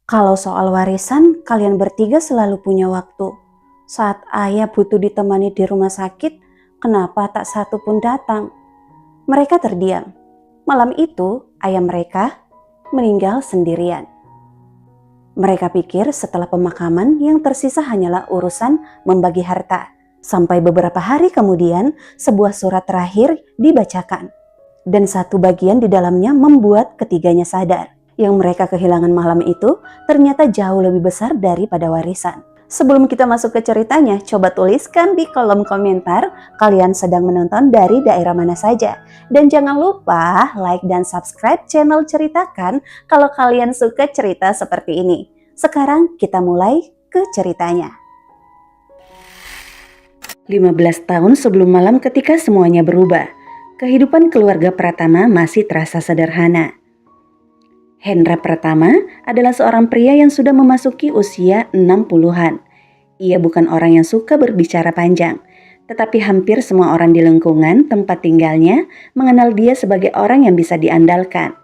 Kalau soal warisan, kalian bertiga selalu punya waktu. Saat ayah butuh ditemani di rumah sakit, kenapa tak satu pun datang? Mereka terdiam. Malam itu, ayah mereka meninggal sendirian. Mereka pikir setelah pemakaman yang tersisa hanyalah urusan membagi harta. Sampai beberapa hari kemudian, sebuah surat terakhir dibacakan. Dan satu bagian di dalamnya membuat ketiganya sadar. Yang mereka kehilangan malam itu ternyata jauh lebih besar daripada warisan. Sebelum kita masuk ke ceritanya, coba tuliskan di kolom komentar kalian sedang menonton dari daerah mana saja. Dan jangan lupa like dan subscribe channel Ceritakan kalau kalian suka cerita seperti ini. Sekarang kita mulai ke ceritanya. 15 tahun sebelum malam ketika semuanya berubah, kehidupan keluarga Pratama masih terasa sederhana. Hendra Pratama adalah seorang pria yang sudah memasuki usia 60-an. Ia bukan orang yang suka berbicara panjang, tetapi hampir semua orang di lingkungan tempat tinggalnya mengenal dia sebagai orang yang bisa diandalkan.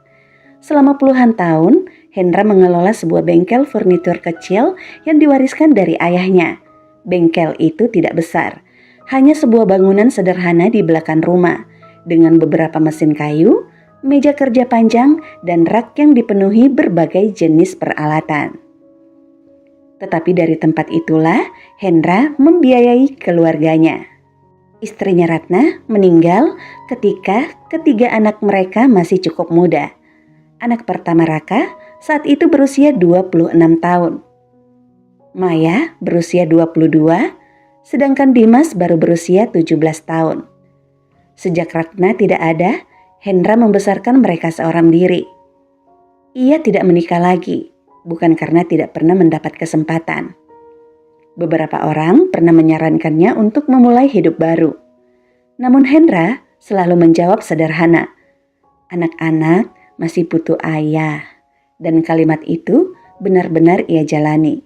Selama puluhan tahun, Hendra mengelola sebuah bengkel furnitur kecil yang diwariskan dari ayahnya. Bengkel itu tidak besar, hanya sebuah bangunan sederhana di belakang rumah, dengan beberapa mesin kayu, meja kerja panjang, dan rak yang dipenuhi berbagai jenis peralatan. Tetapi dari tempat itulah Hendra membiayai keluarganya. Istrinya Ratna meninggal ketika ketiga anak mereka masih cukup muda. Anak pertama Raka saat itu berusia 26 tahun. Maya berusia 22, sedangkan Dimas baru berusia 17 tahun. Sejak Ratna tidak ada, Hendra membesarkan mereka seorang diri. Ia tidak menikah lagi, bukan karena tidak pernah mendapat kesempatan. Beberapa orang pernah menyarankannya untuk memulai hidup baru. Namun Hendra selalu menjawab sederhana, "Anak-anak masih butuh ayah." Dan kalimat itu benar-benar ia jalani.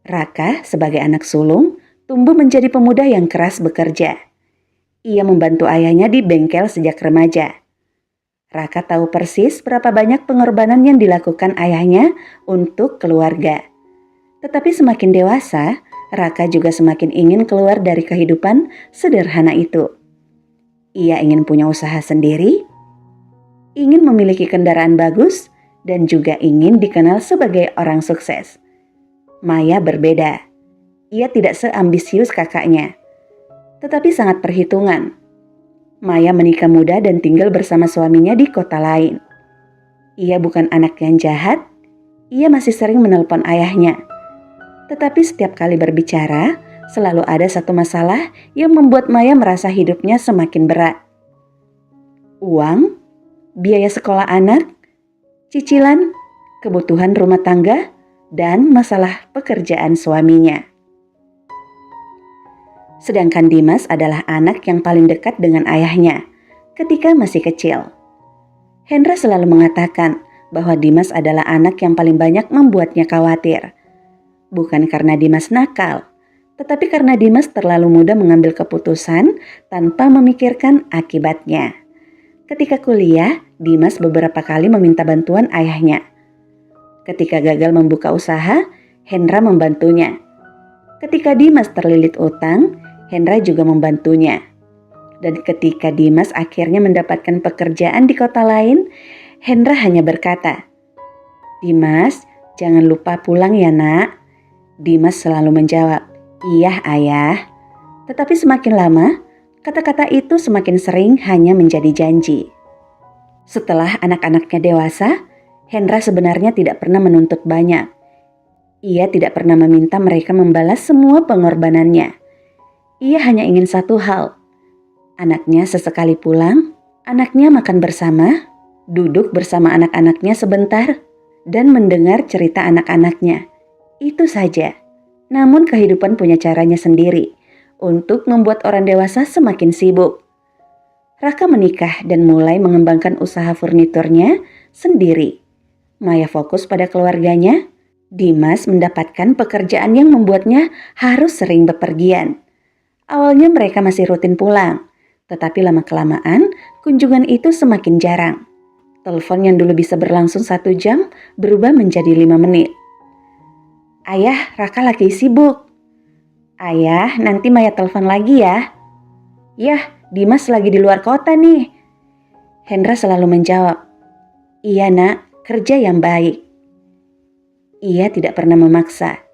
Raka sebagai anak sulung tumbuh menjadi pemuda yang keras bekerja. Ia membantu ayahnya di bengkel sejak remaja. Raka tahu persis berapa banyak pengorbanan yang dilakukan ayahnya untuk keluarga. Tetapi semakin dewasa, Raka juga semakin ingin keluar dari kehidupan sederhana itu. Ia ingin punya usaha sendiri, ingin memiliki kendaraan bagus, dan juga ingin dikenal sebagai orang sukses. Maya berbeda. Ia tidak seambisius kakaknya, tetapi sangat perhitungan. Maya menikah muda dan tinggal bersama suaminya di kota lain. Ia bukan anak yang jahat, ia masih sering menelpon ayahnya. Tetapi setiap kali berbicara, selalu ada satu masalah yang membuat Maya merasa hidupnya semakin berat. Uang, biaya sekolah anak, cicilan, kebutuhan rumah tangga, dan masalah pekerjaan suaminya. Sedangkan Dimas adalah anak yang paling dekat dengan ayahnya ketika masih kecil. Hendra selalu mengatakan bahwa Dimas adalah anak yang paling banyak membuatnya khawatir. Bukan karena Dimas nakal, tetapi karena Dimas terlalu mudah mengambil keputusan tanpa memikirkan akibatnya. Ketika kuliah, Dimas beberapa kali meminta bantuan ayahnya. Ketika gagal membuka usaha, Hendra membantunya. Ketika Dimas terlilit utang, Hendra juga membantunya. Dan ketika Dimas akhirnya mendapatkan pekerjaan di kota lain, Hendra hanya berkata, "Dimas, jangan lupa pulang ya nak." Dimas selalu menjawab, "Iya ayah." Tetapi semakin lama, kata-kata itu semakin sering hanya menjadi janji. Setelah anak-anaknya dewasa, Hendra sebenarnya tidak pernah menuntut banyak. Ia tidak pernah meminta mereka membalas semua pengorbanannya. Ia hanya ingin satu hal. Anaknya sesekali pulang, anaknya makan bersama, duduk bersama anak-anaknya sebentar, dan mendengar cerita anak-anaknya. Itu saja. Namun kehidupan punya caranya sendiri untuk membuat orang dewasa semakin sibuk. Raka menikah dan mulai mengembangkan usaha furniturnya sendiri. Maya fokus pada keluarganya. Dimas mendapatkan pekerjaan yang membuatnya harus sering bepergian. Awalnya mereka masih rutin pulang, tetapi lama-kelamaan kunjungan itu semakin jarang. Telepon yang dulu bisa berlangsung 1 jam berubah menjadi 5 menit. Ayah, Raka lagi sibuk. Ayah, nanti Maya telepon lagi ya. Yah, Dimas lagi di luar kota nih. Hendra selalu menjawab, iya nak, kerja yang baik. Ia tidak pernah memaksa.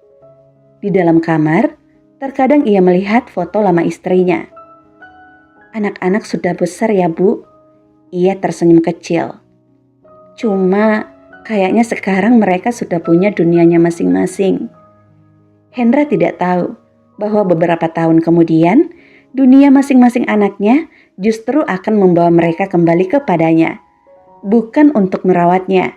Di dalam kamar, terkadang ia melihat foto lama istrinya. Anak-anak sudah besar ya Bu. Ia tersenyum kecil. Cuma kayaknya sekarang mereka sudah punya dunianya masing-masing. Hendra tidak tahu bahwa beberapa tahun kemudian dunia masing-masing anaknya justru akan membawa mereka kembali kepadanya. Bukan untuk merawatnya,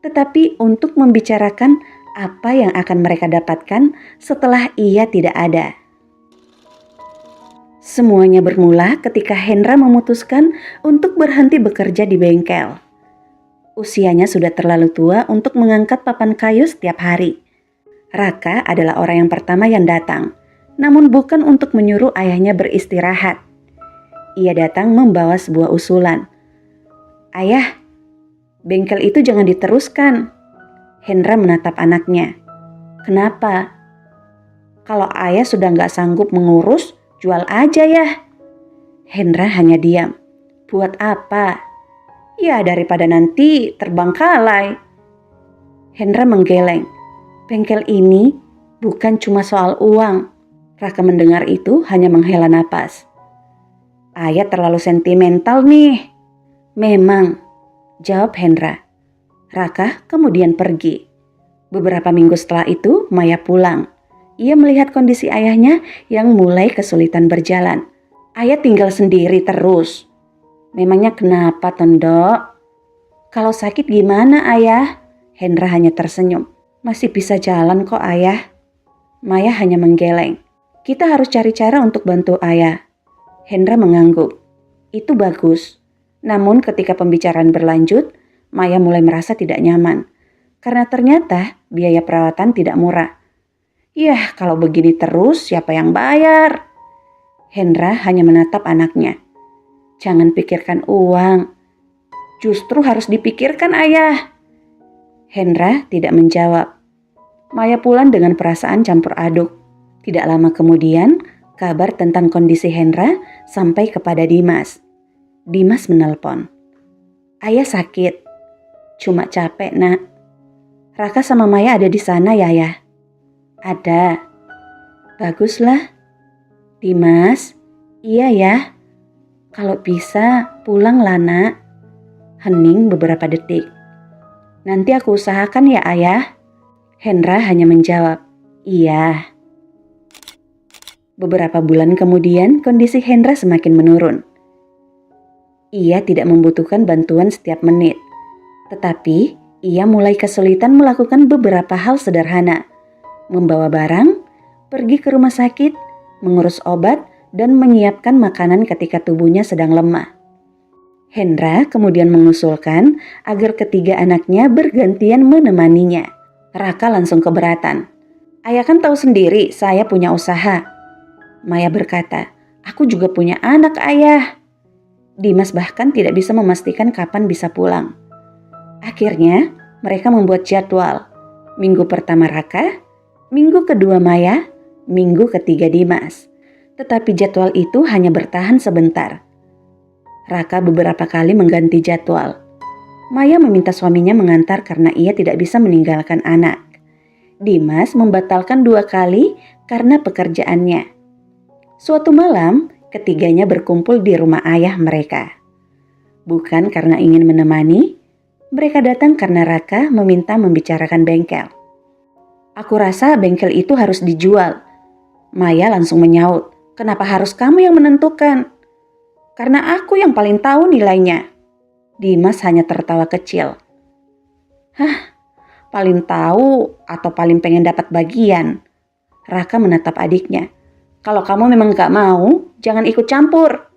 tetapi untuk membicarakan apa yang akan mereka dapatkan setelah ia tidak ada. Semuanya bermula ketika Hendra memutuskan untuk berhenti bekerja di bengkel. Usianya sudah terlalu tua untuk mengangkat papan kayu setiap hari. Raka adalah orang yang pertama yang datang, namun bukan untuk menyuruh ayahnya beristirahat. Ia datang membawa sebuah usulan. Ayah, bengkel itu jangan diteruskan. Hendra menatap anaknya. Kenapa? Kalau ayah sudah gak sanggup mengurus, jual aja ya. Hendra hanya diam. Buat apa? Ya daripada nanti terbengkalai. Hendra menggeleng. Bengkel ini bukan cuma soal uang. Raka mendengar itu hanya menghela napas. Ayah terlalu sentimental nih. Memang, jawab Hendra. Raka kemudian pergi. Beberapa minggu setelah itu Maya pulang. Ia melihat kondisi ayahnya yang mulai kesulitan berjalan. Ayah tinggal sendiri terus. Memangnya kenapa, Tondok? Kalau sakit gimana, Ayah? Hendra hanya tersenyum. Masih bisa jalan kok, Ayah. Maya hanya menggeleng. Kita harus cari cara untuk bantu Ayah. Hendra mengangguk. Itu bagus. Namun ketika pembicaraan berlanjut, Maya mulai merasa tidak nyaman. Karena ternyata biaya perawatan tidak murah. Yah, kalau begini terus siapa yang bayar? Hendra hanya menatap anaknya. Jangan pikirkan uang. Justru harus dipikirkan ayah. Hendra tidak menjawab. Maya pulang dengan perasaan campur aduk. Tidak lama kemudian, kabar tentang kondisi Hendra sampai kepada Dimas. Dimas menelpon. Ayah sakit. Cuma capek, Nak. Raka sama Maya ada di sana ya, Ayah? Ada. Baguslah. Dimas, iya ya. Kalau bisa pulanglah nak. Hening beberapa detik. Nanti aku usahakan ya ayah. Hendra hanya menjawab, iya. Beberapa bulan kemudian kondisi Hendra semakin menurun. Ia tidak membutuhkan bantuan setiap menit. Tetapi ia mulai kesulitan melakukan beberapa hal sederhana. Membawa barang, pergi ke rumah sakit, mengurus obat, dan menyiapkan makanan ketika tubuhnya sedang lemah. Hendra kemudian mengusulkan agar ketiga anaknya bergantian menemaninya. Raka langsung keberatan. Ayah kan tahu sendiri saya punya usaha. Maya berkata, aku juga punya anak ayah. Dimas bahkan tidak bisa memastikan kapan bisa pulang. Akhirnya mereka membuat jadwal. Minggu pertama Raka, minggu kedua Maya, minggu ketiga Dimas. Tetapi jadwal itu hanya bertahan sebentar. Raka beberapa kali mengganti jadwal. Maya meminta suaminya mengantar karena ia tidak bisa meninggalkan anak. Dimas membatalkan 2 kali karena pekerjaannya. Suatu malam, ketiganya berkumpul di rumah ayah mereka. Bukan karena ingin menemani, mereka datang karena Raka meminta membicarakan bengkel. Aku rasa bengkel itu harus dijual. Maya langsung menyaut, kenapa harus kamu yang menentukan? Karena aku yang paling tahu nilainya. Dimas hanya tertawa kecil. Hah, paling tahu atau paling pengen dapat bagian? Raka menatap adiknya. Kalau kamu memang gak mau, jangan ikut campur.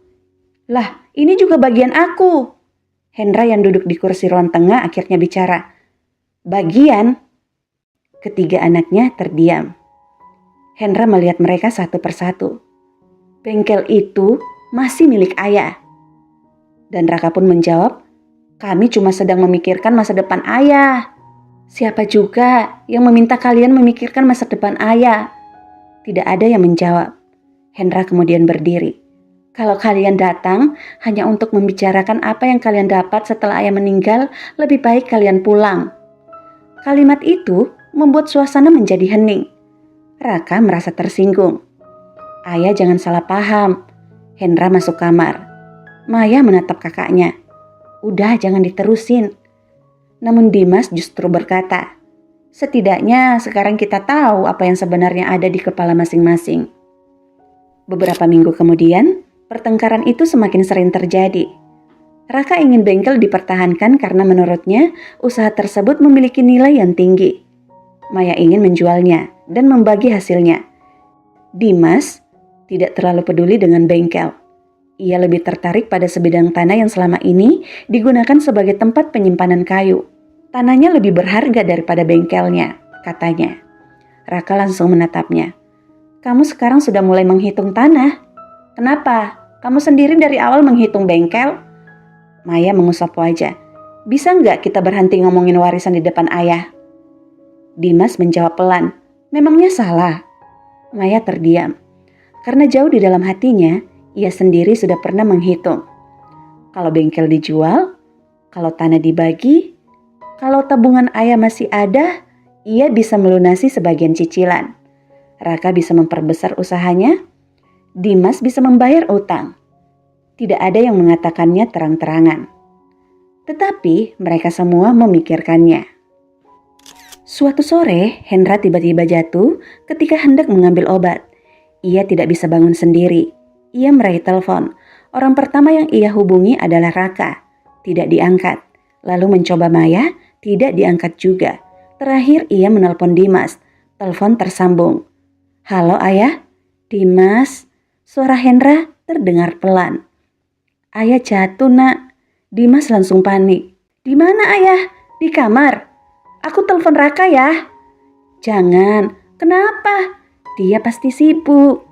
Lah, ini juga bagian aku. Hendra yang duduk di kursi ruang tengah akhirnya bicara. Bagian? Ketiga anaknya terdiam. Hendra melihat mereka satu persatu. Bengkel itu masih milik ayah. Dan Raka pun menjawab, Kami cuma sedang memikirkan masa depan ayah. Siapa juga yang meminta kalian memikirkan masa depan ayah? Tidak ada yang menjawab. Hendra kemudian berdiri. Kalau kalian datang hanya untuk membicarakan apa yang kalian dapat setelah ayah meninggal, lebih baik kalian pulang. Kalimat itu membuat suasana menjadi hening. Raka merasa tersinggung. Ayah jangan salah paham. Hendra masuk kamar. Maya menatap kakaknya. Udah jangan diterusin. Namun Dimas justru berkata, setidaknya sekarang kita tahu apa yang sebenarnya ada di kepala masing-masing. Beberapa minggu kemudian, pertengkaran itu semakin sering terjadi. Raka ingin bengkel dipertahankan karena menurutnya usaha tersebut memiliki nilai yang tinggi. Maya ingin menjualnya dan membagi hasilnya. Dimas tidak terlalu peduli dengan bengkel. Ia lebih tertarik pada sebidang tanah yang selama ini digunakan sebagai tempat penyimpanan kayu. Tanahnya lebih berharga daripada bengkelnya, katanya. Raka langsung menatapnya. Kamu sekarang sudah mulai menghitung tanah. Kenapa? Kamu sendiri dari awal menghitung bengkel? Maya mengusap wajah. Bisa nggak kita berhenti ngomongin warisan di depan ayah? Dimas menjawab pelan. Memangnya salah? Maya terdiam. Karena jauh di dalam hatinya, ia sendiri sudah pernah menghitung. Kalau bengkel dijual, kalau tanah dibagi, kalau tabungan ayah masih ada, ia bisa melunasi sebagian cicilan. Raka bisa memperbesar usahanya, Dimas bisa membayar utang. Tidak ada yang mengatakannya terang-terangan. Tetapi mereka semua memikirkannya. Suatu sore, Hendra tiba-tiba jatuh ketika hendak mengambil obat. Ia tidak bisa bangun sendiri. Ia meraih telepon. Orang pertama yang ia hubungi adalah Raka. Tidak diangkat. Lalu mencoba Maya, tidak diangkat juga. Terakhir ia menelpon Dimas. Telepon tersambung. Halo ayah, Dimas. Suara Hendra terdengar pelan. Ayah jatuh nak. Dimas langsung panik. Di mana ayah? Di kamar. Aku telepon Raka ya. Jangan. Kenapa? Dia pasti sibuk.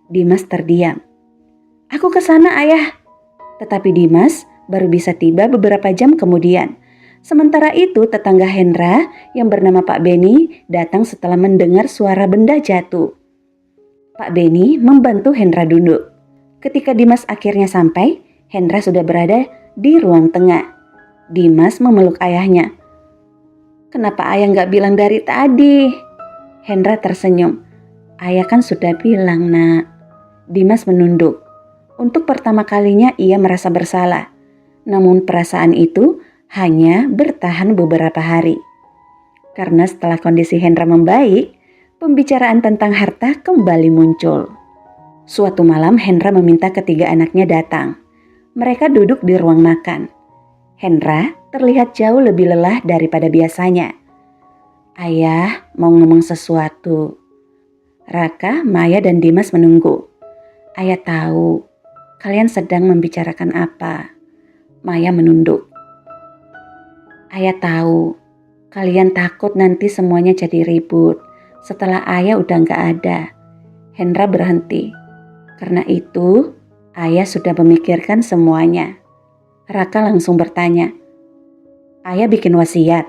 Dimas terdiam. Aku ke sana ayah. Tetapi Dimas baru bisa tiba beberapa jam kemudian. Sementara itu tetangga Hendra yang bernama Pak Beni datang setelah mendengar suara benda jatuh. Pak Beni membantu Hendra duduk. Ketika Dimas akhirnya sampai, Hendra sudah berada di ruang tengah. Dimas memeluk ayahnya. Kenapa ayah nggak bilang dari tadi? Hendra tersenyum. Ayah kan sudah bilang nak. Dimas menunduk. Untuk pertama kalinya ia merasa bersalah. Namun perasaan itu hanya bertahan beberapa hari. Karena setelah kondisi Hendra membaik, pembicaraan tentang harta kembali muncul. Suatu malam Hendra meminta ketiga anaknya datang. Mereka duduk di ruang makan. Hendra terlihat jauh lebih lelah daripada biasanya. Ayah mau ngomong sesuatu. Raka, Maya dan Dimas menunggu. Ayah tahu kalian sedang membicarakan apa. Maya menunduk. Ayah tahu, kalian takut nanti semuanya jadi ribut setelah ayah udah gak ada. Hendra berhenti. Karena itu, ayah sudah memikirkan semuanya. Raka langsung bertanya, ayah bikin wasiat?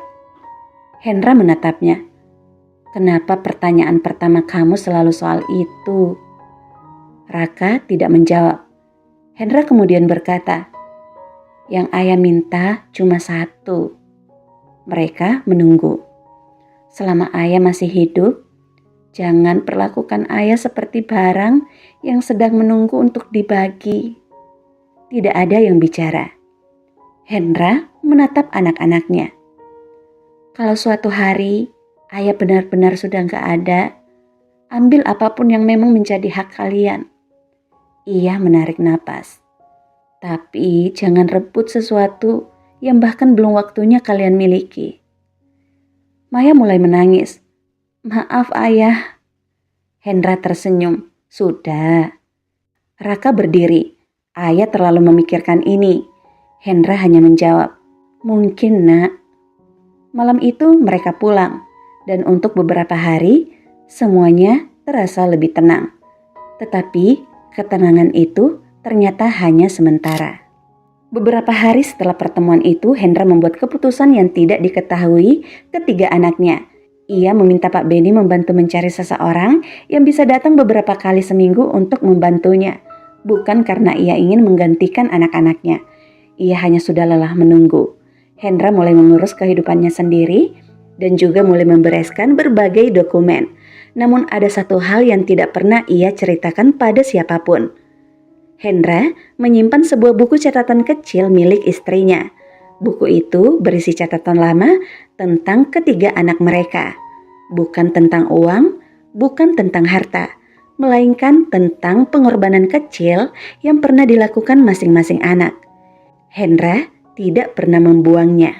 Hendra menatapnya. Kenapa pertanyaan pertama kamu selalu soal itu? Raka tidak menjawab. Hendra kemudian berkata, yang ayah minta cuma satu. Mereka menunggu. Selama ayah masih hidup, jangan perlakukan ayah seperti barang yang sedang menunggu untuk dibagi. Tidak ada yang bicara. Hendra menatap anak-anaknya. Kalau suatu hari ayah benar-benar sudah gak ada, ambil apapun yang memang menjadi hak kalian. Ia menarik napas. Tapi jangan rebut sesuatu yang bahkan belum waktunya kalian miliki. Maya mulai menangis. Maaf ayah. Hendra tersenyum. Sudah. Raka berdiri. Ayah terlalu memikirkan ini. Hendra hanya menjawab. Mungkin nak. Malam itu mereka pulang. Dan untuk beberapa hari semuanya terasa lebih tenang. Tetapi ketenangan itu ternyata hanya sementara. Beberapa hari setelah pertemuan itu, Hendra membuat keputusan yang tidak diketahui ketiga anaknya. Ia meminta Pak Beni membantu mencari seseorang yang bisa datang beberapa kali seminggu untuk membantunya. Bukan karena ia ingin menggantikan anak-anaknya. Ia hanya sudah lelah menunggu. Hendra mulai mengurus kehidupannya sendiri dan juga mulai membereskan berbagai dokumen. Namun ada satu hal yang tidak pernah ia ceritakan pada siapapun. Hendra menyimpan sebuah buku catatan kecil milik istrinya. Buku itu berisi catatan lama tentang ketiga anak mereka. Bukan tentang uang, bukan tentang harta, melainkan tentang pengorbanan kecil yang pernah dilakukan masing-masing anak. Hendra tidak pernah membuangnya.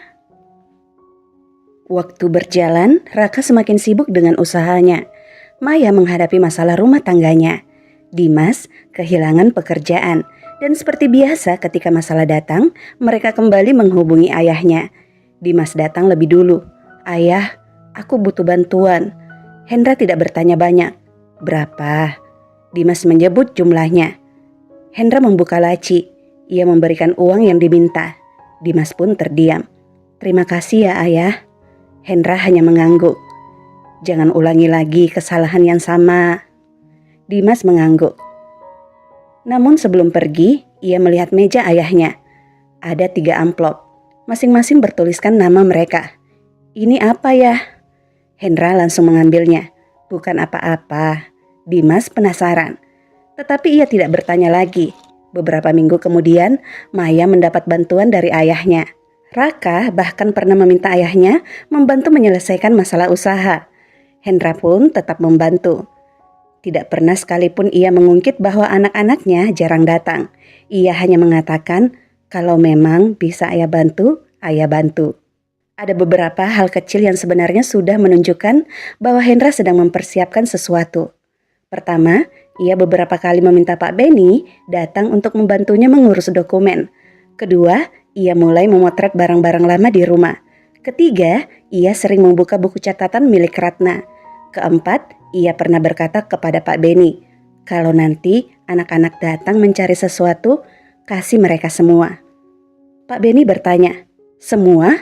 Waktu berjalan, Raka semakin sibuk dengan usahanya. Maya menghadapi masalah rumah tangganya. Dimas kehilangan pekerjaan dan seperti biasa ketika masalah datang, mereka kembali menghubungi ayahnya. Dimas datang lebih dulu. "Ayah, aku butuh bantuan." Hendra tidak bertanya banyak. "Berapa?" Dimas menyebut jumlahnya. Hendra membuka laci. Ia memberikan uang yang diminta. Dimas pun terdiam. "Terima kasih ya ayah." Hendra hanya mengangguk. "Jangan ulangi lagi kesalahan yang sama." Dimas mengangguk. Namun sebelum pergi, ia melihat meja ayahnya. Ada 3 amplop, masing-masing bertuliskan nama mereka. "Ini apa ya?" Hendra langsung mengambilnya. "Bukan apa-apa." Dimas penasaran. Tetapi ia tidak bertanya lagi. Beberapa minggu kemudian, Maya mendapat bantuan dari ayahnya. Raka bahkan pernah meminta ayahnya membantu menyelesaikan masalah usaha. Hendra pun tetap membantu. Tidak pernah sekalipun ia mengungkit bahwa anak-anaknya jarang datang. Ia hanya mengatakan, kalau memang bisa ayah bantu, ayah bantu. Ada beberapa hal kecil yang sebenarnya sudah menunjukkan bahwa Hendra sedang mempersiapkan sesuatu. Pertama, ia beberapa kali meminta Pak Beni datang untuk membantunya mengurus dokumen. Kedua, ia mulai memotret barang-barang lama di rumah. Ketiga, ia sering membuka buku catatan milik Ratna. Keempat, ia pernah berkata kepada Pak Beni, kalau nanti anak-anak datang mencari sesuatu, kasih mereka semua. Pak Beni bertanya, "Semua?"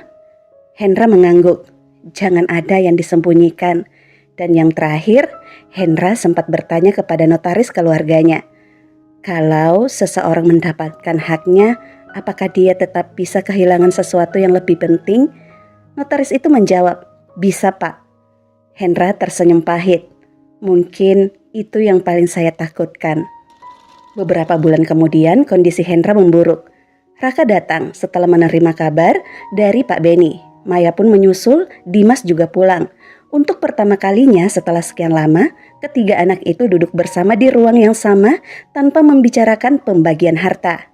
Hendra mengangguk, "Jangan ada yang disembunyikan." Dan yang terakhir, Hendra sempat bertanya kepada notaris keluarganya, kalau seseorang mendapatkan haknya, apakah dia tetap bisa kehilangan sesuatu yang lebih penting? Notaris itu menjawab, "Bisa, Pak." Hendra tersenyum pahit. Mungkin itu yang paling saya takutkan. Beberapa bulan kemudian kondisi Hendra memburuk. Raka datang setelah menerima kabar dari Pak Beni. Maya pun menyusul, Dimas juga pulang. Untuk pertama kalinya setelah sekian lama, ketiga anak itu duduk bersama di ruang yang sama tanpa membicarakan pembagian harta.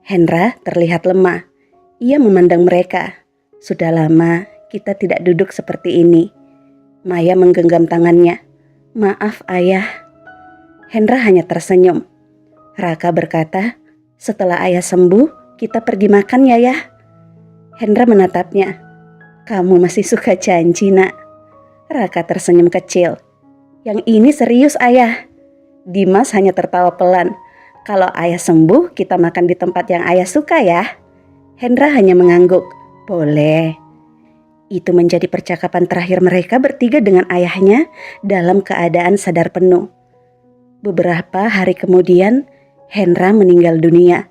Hendra terlihat lemah. Ia memandang mereka. Sudah lama kita tidak duduk seperti ini. Maya menggenggam tangannya. "Maaf ayah." Hendra hanya tersenyum. Raka berkata, "Setelah ayah sembuh, kita pergi makan ya ya." Hendra menatapnya. "Kamu masih suka janji nak." Raka tersenyum kecil. "Yang ini serius ayah." Dimas hanya tertawa pelan. "Kalau ayah sembuh, kita makan di tempat yang ayah suka ya." Hendra hanya mengangguk. "Boleh." Itu menjadi percakapan terakhir mereka bertiga dengan ayahnya dalam keadaan sadar penuh. Beberapa hari kemudian, Hendra meninggal dunia.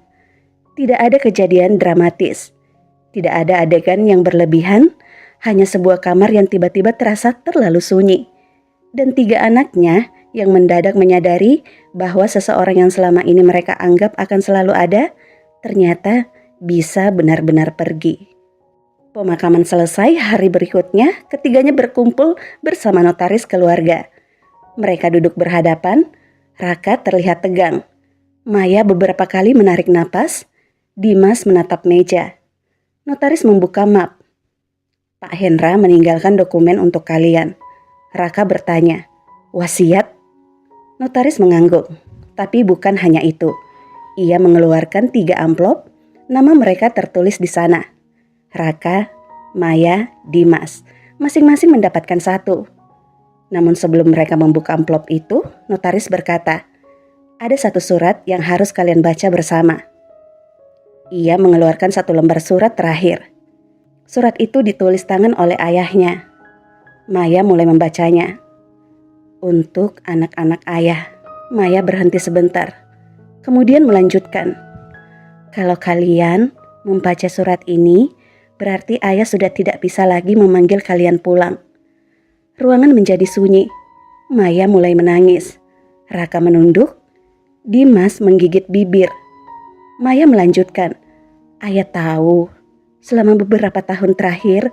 Tidak ada kejadian dramatis. Tidak ada adegan yang berlebihan, hanya sebuah kamar yang tiba-tiba terasa terlalu sunyi. Dan 3 anaknya yang mendadak menyadari bahwa seseorang yang selama ini mereka anggap akan selalu ada, ternyata bisa benar-benar pergi. Pemakaman selesai, hari berikutnya ketiganya berkumpul bersama notaris keluarga. Mereka duduk berhadapan, Raka terlihat tegang. Maya beberapa kali menarik napas, Dimas menatap meja. Notaris membuka map. "Pak Hendra meninggalkan dokumen untuk kalian." Raka bertanya, "Wasiat?" Notaris mengangguk, tapi bukan hanya itu. Ia mengeluarkan 3 amplop, nama mereka tertulis di sana. Raka, Maya, Dimas, masing-masing mendapatkan 1. Namun sebelum mereka membuka amplop itu, notaris berkata, "Ada 1 surat yang harus kalian baca bersama." Ia mengeluarkan satu lembar surat terakhir. Surat itu ditulis tangan oleh ayahnya. Maya mulai membacanya. Untuk anak-anak ayah. Maya berhenti sebentar. Kemudian melanjutkan. Kalau kalian membaca surat ini, berarti ayah sudah tidak bisa lagi memanggil kalian pulang. Ruangan menjadi sunyi. Maya mulai menangis. Raka menunduk. Dimas menggigit bibir. Maya melanjutkan. Ayah tahu, selama beberapa tahun terakhir,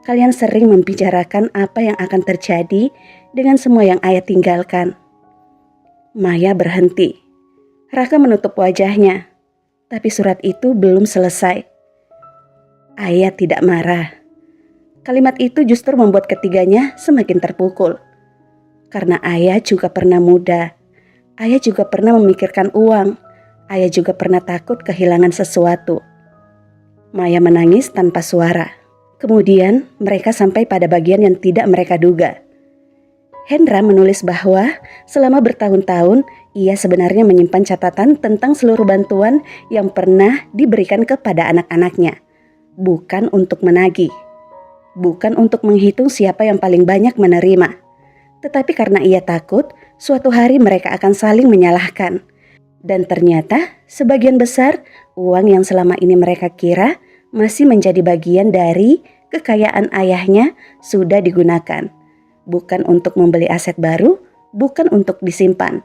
kalian sering membicarakan apa yang akan terjadi dengan semua yang ayah tinggalkan. Maya berhenti. Raka menutup wajahnya. Tapi surat itu belum selesai. Ayah tidak marah. Kalimat itu justru membuat ketiganya semakin terpukul. Karena ayah juga pernah muda. Ayah juga pernah memikirkan uang. Ayah juga pernah takut kehilangan sesuatu. Maya menangis tanpa suara. Kemudian mereka sampai pada bagian yang tidak mereka duga. Hendra menulis bahwa selama bertahun-tahun ia sebenarnya menyimpan catatan tentang seluruh bantuan yang pernah diberikan kepada anak-anaknya. Bukan untuk menagih. Bukan untuk menghitung siapa yang paling banyak menerima. Tetapi karena ia takut suatu hari mereka akan saling menyalahkan. Dan ternyata sebagian besar uang yang selama ini mereka kira masih menjadi bagian dari kekayaan ayahnya sudah digunakan. Bukan untuk membeli aset baru, bukan untuk disimpan.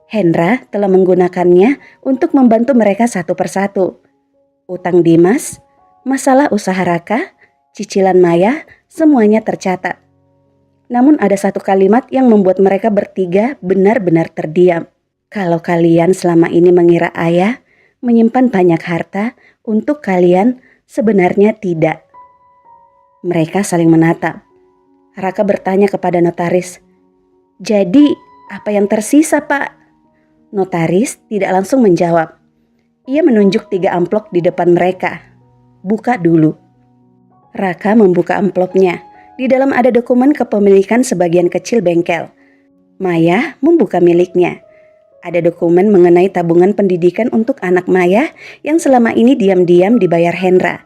Hendra telah menggunakannya untuk membantu mereka satu persatu. Utang Dimas, masalah usaha Raka, cicilan Maya, semuanya tercatat. Namun ada satu kalimat yang membuat mereka bertiga benar-benar terdiam. Kalau kalian selama ini mengira ayah menyimpan banyak harta untuk kalian, sebenarnya tidak. Mereka saling menatap. Raka bertanya kepada notaris, "Jadi apa yang tersisa, Pak?" Notaris tidak langsung menjawab. Ia menunjuk 3 amplop di depan mereka. "Buka dulu." Raka membuka amplopnya. Di dalam ada dokumen kepemilikan sebagian kecil bengkel. Maya membuka miliknya. Ada dokumen mengenai tabungan pendidikan untuk anak Maya yang selama ini diam-diam dibayar Hendra.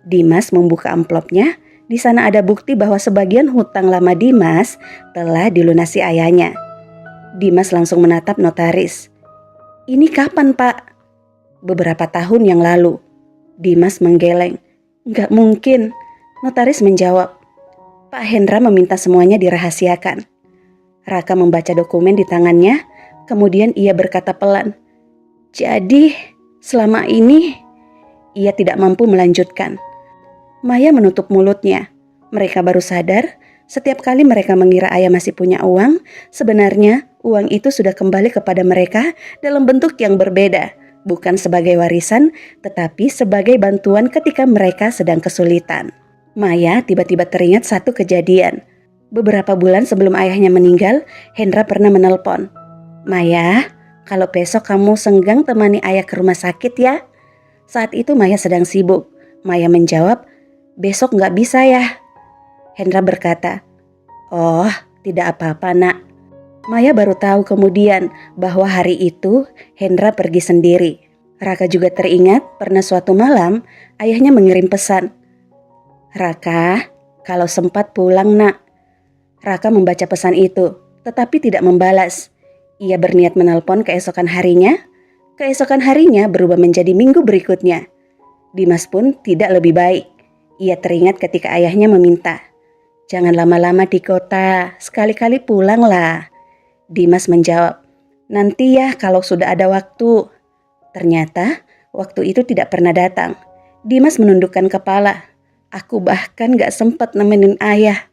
Dimas membuka amplopnya. Di sana ada bukti bahwa sebagian hutang lama Dimas telah dilunasi ayahnya. Dimas langsung menatap notaris. "Ini kapan, Pak?" "Beberapa tahun yang lalu." Dimas menggeleng. "Nggak mungkin." Notaris menjawab. "Pak Hendra meminta semuanya dirahasiakan." Raka membaca dokumen di tangannya, kemudian ia berkata pelan, "Jadi, selama ini..." Ia tidak mampu melanjutkan. Maya menutup mulutnya. Mereka baru sadar, setiap kali mereka mengira ayah masih punya uang, sebenarnya uang itu sudah kembali kepada mereka dalam bentuk yang berbeda. Bukan sebagai warisan, tetapi sebagai bantuan ketika mereka sedang kesulitan. Maya tiba-tiba teringat satu kejadian. Beberapa bulan sebelum ayahnya meninggal, Hendra pernah menelpon. "Maya, kalau besok kamu senggang temani ayah ke rumah sakit ya." Saat itu Maya sedang sibuk. Maya menjawab, "Besok gak bisa ya." Hendra berkata, "Oh, tidak apa-apa nak." Maya baru tahu kemudian bahwa hari itu Hendra pergi sendiri. Raka juga teringat pernah suatu malam ayahnya mengirim pesan. "Raka, kalau sempat pulang nak." Raka membaca pesan itu, tetapi tidak membalas. Ia berniat menelpon keesokan harinya. Keesokan harinya berubah menjadi minggu berikutnya. Dimas pun tidak lebih baik. Ia teringat ketika ayahnya meminta, "Jangan lama-lama di kota, sekali-kali pulanglah." Dimas menjawab, "Nanti ya kalau sudah ada waktu." Ternyata waktu itu tidak pernah datang. Dimas menundukkan kepala. "Aku bahkan gak sempat nemenin ayah."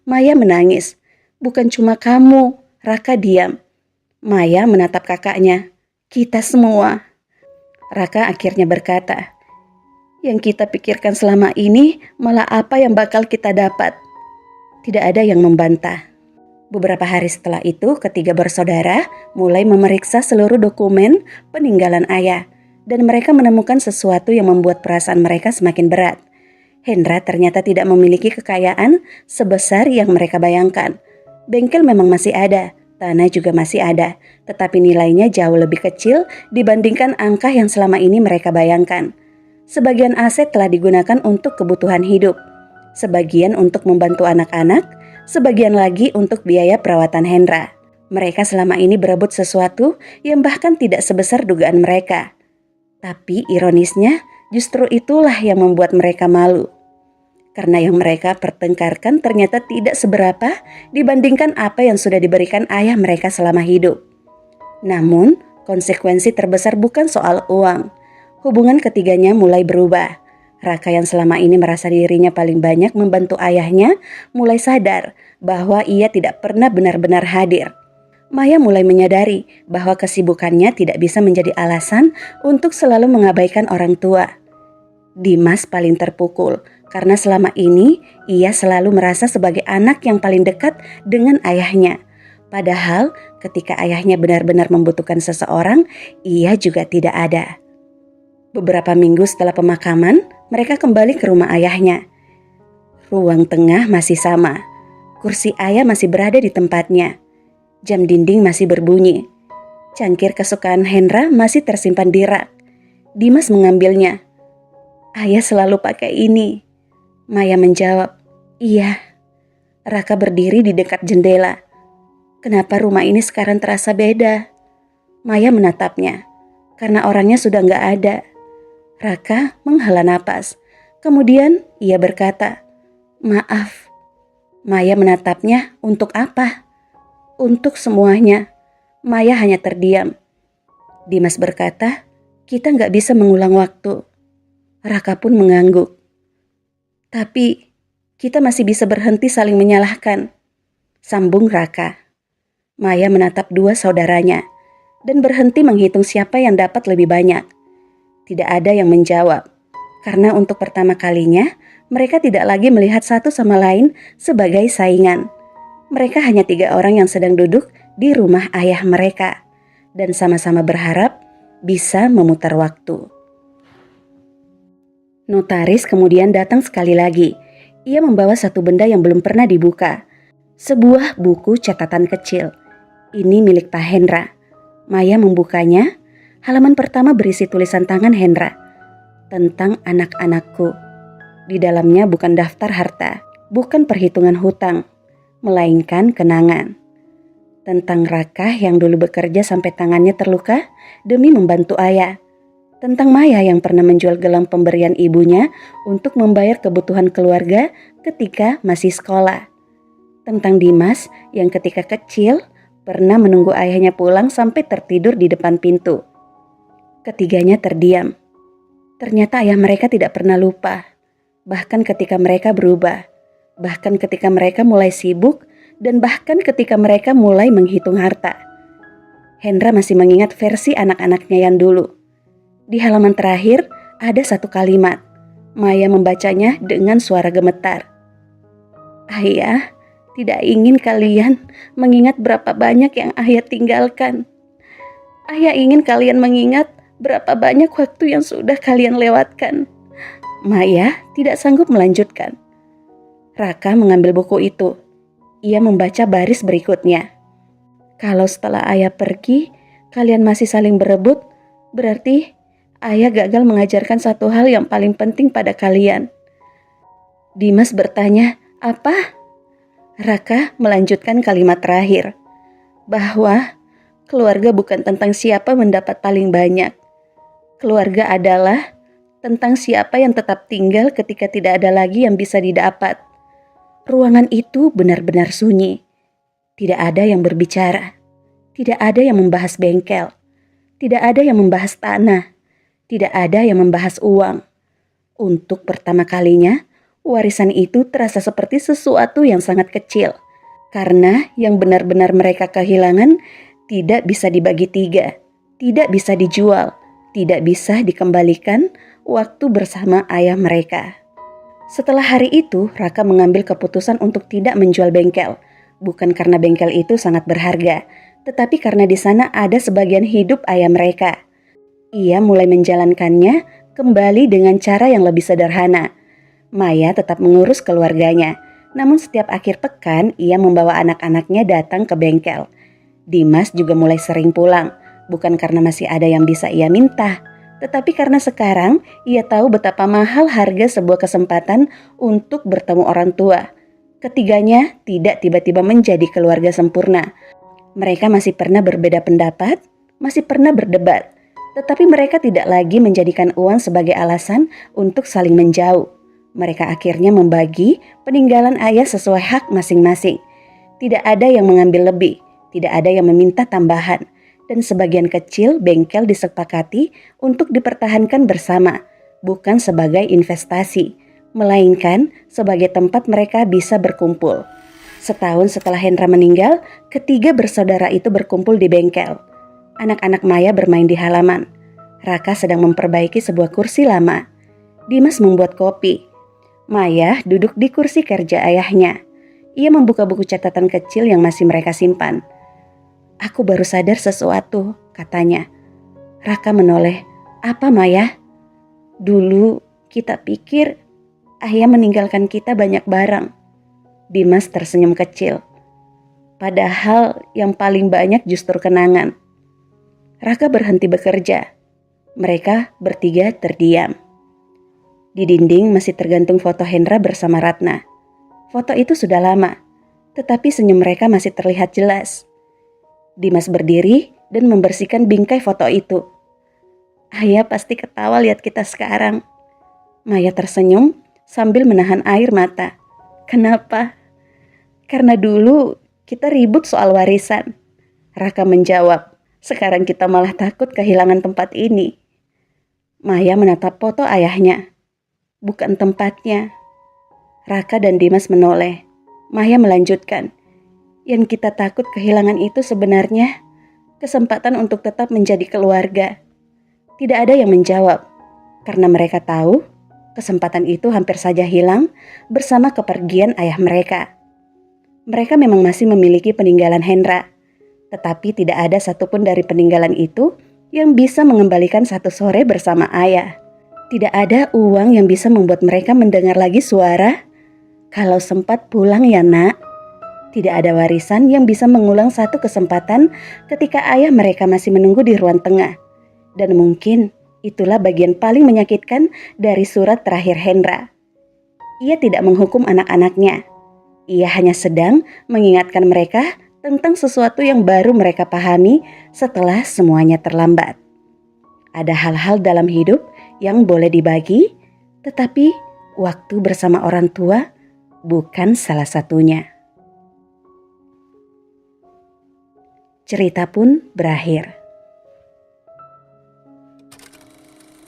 Maya menangis. "Bukan cuma kamu." Raka diam. Maya menatap kakaknya. "Kita semua." Raka akhirnya berkata, "Yang kita pikirkan selama ini malah apa yang bakal kita dapat." Tidak ada yang membantah. Beberapa hari setelah itu, ketiga bersaudara mulai memeriksa seluruh dokumen peninggalan ayah. Dan mereka menemukan sesuatu yang membuat perasaan mereka semakin berat. Hendra ternyata tidak memiliki kekayaan sebesar yang mereka bayangkan. Bengkel memang masih ada, Tanah juga masih ada, tetapi nilainya jauh lebih kecil dibandingkan angka yang selama ini mereka bayangkan. Sebagian aset telah digunakan untuk kebutuhan hidup, sebagian untuk membantu anak-anak, sebagian lagi untuk biaya perawatan Hendra. Mereka selama ini berebut sesuatu yang bahkan tidak sebesar dugaan mereka. Tapi ironisnya, justru itulah yang membuat mereka malu. Karena yang mereka pertengkarkan ternyata tidak seberapa dibandingkan apa yang sudah diberikan ayah mereka selama hidup. Namun, konsekuensi terbesar bukan soal uang. Hubungan ketiganya mulai berubah. Raka yang selama ini merasa dirinya paling banyak membantu ayahnya mulai sadar bahwa ia tidak pernah benar-benar hadir. Maya mulai menyadari bahwa kesibukannya tidak bisa menjadi alasan untuk selalu mengabaikan orang tua. Dimas paling terpukul karena selama ini ia selalu merasa sebagai anak yang paling dekat dengan ayahnya. Padahal ketika ayahnya benar-benar membutuhkan seseorang, ia juga tidak ada. Beberapa minggu setelah pemakaman, mereka kembali ke rumah ayahnya. Ruang tengah masih sama. Kursi ayah masih berada di tempatnya. Jam dinding masih berbunyi. Cangkir kesukaan Hendra masih tersimpan di rak. Dimas mengambilnya. Ayah selalu pakai ini. Maya menjawab, iya. Raka berdiri di dekat jendela. Kenapa rumah ini sekarang terasa beda? Maya menatapnya, karena orangnya sudah gak ada. Raka menghela napas. Kemudian ia berkata, maaf. Maya menatapnya, untuk apa? Untuk semuanya. Maya hanya terdiam. Dimas berkata, kita gak bisa mengulang waktu. Raka pun mengangguk. Tapi kita masih bisa berhenti saling menyalahkan, sambung Raka. Maya menatap dua saudaranya dan berhenti menghitung siapa yang dapat lebih banyak. Tidak ada yang menjawab, karena untuk pertama kalinya mereka tidak lagi melihat satu sama lain sebagai saingan. Mereka hanya 3 orang yang sedang duduk di rumah ayah mereka dan sama-sama berharap bisa memutar waktu. Notaris kemudian datang sekali lagi. Ia membawa satu benda yang belum pernah dibuka. Sebuah buku catatan kecil. Ini milik Pak Hendra. Maya membukanya. Halaman pertama berisi tulisan tangan Hendra. Tentang anak-anakku. Di dalamnya bukan daftar harta, bukan perhitungan hutang, melainkan kenangan. Tentang Raka yang dulu bekerja sampai tangannya terluka demi membantu ayah. Tentang Maya yang pernah menjual gelang pemberian ibunya untuk membayar kebutuhan keluarga ketika masih sekolah. Tentang Dimas yang ketika kecil pernah menunggu ayahnya pulang sampai tertidur di depan pintu. Ketiganya terdiam. Ternyata ayah mereka tidak pernah lupa. Bahkan ketika mereka berubah. Bahkan ketika mereka mulai sibuk. Dan bahkan ketika mereka mulai menghitung harta. Hendra masih mengingat versi anak-anaknya yang dulu. Di halaman terakhir ada satu kalimat. Maya membacanya dengan suara gemetar. Ayah tidak ingin kalian mengingat berapa banyak yang ayah tinggalkan. Ayah ingin kalian mengingat berapa banyak waktu yang sudah kalian lewatkan. Maya tidak sanggup melanjutkan. Raka mengambil buku itu. Ia membaca baris berikutnya. Kalau setelah ayah pergi, kalian masih saling berebut, berarti ayah gagal mengajarkan satu hal yang paling penting pada kalian. Dimas bertanya, apa? Raka melanjutkan kalimat terakhir. Bahwa keluarga bukan tentang siapa mendapat paling banyak. Keluarga adalah tentang siapa yang tetap tinggal ketika tidak ada lagi yang bisa didapat. Ruangan itu benar-benar sunyi. Tidak ada yang berbicara. Tidak ada yang membahas bengkel. Tidak ada yang membahas tanah. Tidak ada yang membahas uang. Untuk pertama kalinya, warisan itu terasa seperti sesuatu yang sangat kecil. Karena yang benar-benar mereka kehilangan tidak bisa dibagi 3, tidak bisa dijual, tidak bisa dikembalikan waktu bersama ayah mereka. Setelah hari itu, Raka mengambil keputusan untuk tidak menjual bengkel. Bukan karena bengkel itu sangat berharga, tetapi karena di sana ada sebagian hidup ayah mereka. Ia mulai menjalankannya kembali dengan cara yang lebih sederhana. Maya tetap mengurus keluarganya, namun setiap akhir pekan ia membawa anak-anaknya datang ke bengkel. Dimas juga mulai sering pulang, bukan karena masih ada yang bisa ia minta, tetapi karena sekarang ia tahu betapa mahal harga sebuah kesempatan untuk bertemu orang tua. Ketiganya tidak tiba-tiba menjadi keluarga sempurna. Mereka masih pernah berbeda pendapat, masih pernah berdebat, tetapi mereka tidak lagi menjadikan uang sebagai alasan untuk saling menjauh. Mereka akhirnya membagi peninggalan ayah sesuai hak masing-masing. Tidak ada yang mengambil lebih, tidak ada yang meminta tambahan, dan sebagian kecil bengkel disepakati untuk dipertahankan bersama, bukan sebagai investasi, melainkan sebagai tempat mereka bisa berkumpul. Setahun setelah Hendra meninggal, ketiga bersaudara itu berkumpul di bengkel. Anak-anak Maya bermain di halaman. Raka sedang memperbaiki sebuah kursi lama. Dimas membuat kopi. Maya duduk di kursi kerja ayahnya. Ia membuka buku catatan kecil yang masih mereka simpan. "Aku baru sadar sesuatu," katanya. Raka menoleh. "Apa, Maya?" "Dulu kita pikir ayah meninggalkan kita banyak barang." Dimas tersenyum kecil. "Padahal yang paling banyak justru kenangan." Raka berhenti bekerja. Mereka bertiga terdiam. Di dinding masih tergantung foto Hendra bersama Ratna. Foto itu sudah lama, tetapi senyum mereka masih terlihat jelas. Dimas berdiri dan membersihkan bingkai foto itu. "Ayah pasti ketawa lihat kita sekarang." Maya tersenyum sambil menahan air mata. "Kenapa?" "Karena dulu kita ribut soal warisan." Raka menjawab. "Sekarang kita malah takut kehilangan tempat ini." Maya menatap foto ayahnya. "Bukan tempatnya." Raka dan Dimas menoleh. Maya melanjutkan. "Yang kita takut kehilangan itu sebenarnya kesempatan untuk tetap menjadi keluarga." Tidak ada yang menjawab, karena mereka tahu kesempatan itu hampir saja hilang bersama kepergian ayah mereka. Mereka memang masih memiliki peninggalan Hendra, tetapi tidak ada satupun dari peninggalan itu yang bisa mengembalikan satu sore bersama ayah. Tidak ada uang yang bisa membuat mereka mendengar lagi suara, "Kalau sempat pulang ya nak." Tidak ada warisan yang bisa mengulang satu kesempatan ketika ayah mereka masih menunggu di ruang tengah. Dan mungkin itulah bagian paling menyakitkan dari surat terakhir Hendra. Ia tidak menghukum anak-anaknya. Ia hanya sedang mengingatkan mereka tentang sesuatu yang baru mereka pahami setelah semuanya terlambat. Ada hal-hal dalam hidup yang boleh dibagi, tetapi waktu bersama orang tua bukan salah satunya. Cerita pun berakhir.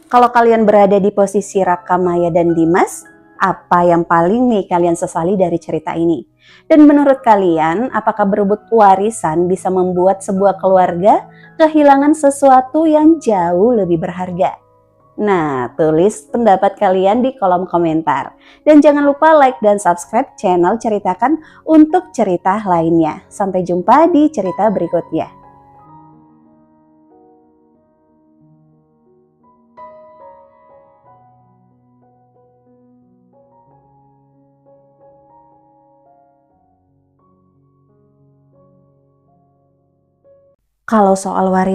Kalau kalian berada di posisi Raka, Maya, dan Dimas, apa yang paling nih kalian sesali dari cerita ini? Dan menurut kalian, apakah berebut warisan bisa membuat sebuah keluarga kehilangan sesuatu yang jauh lebih berharga? Nah, tulis pendapat kalian di kolom komentar. Dan jangan lupa like dan subscribe channel Ceritakan untuk cerita lainnya. Sampai jumpa di cerita berikutnya. Kalau soal warisan,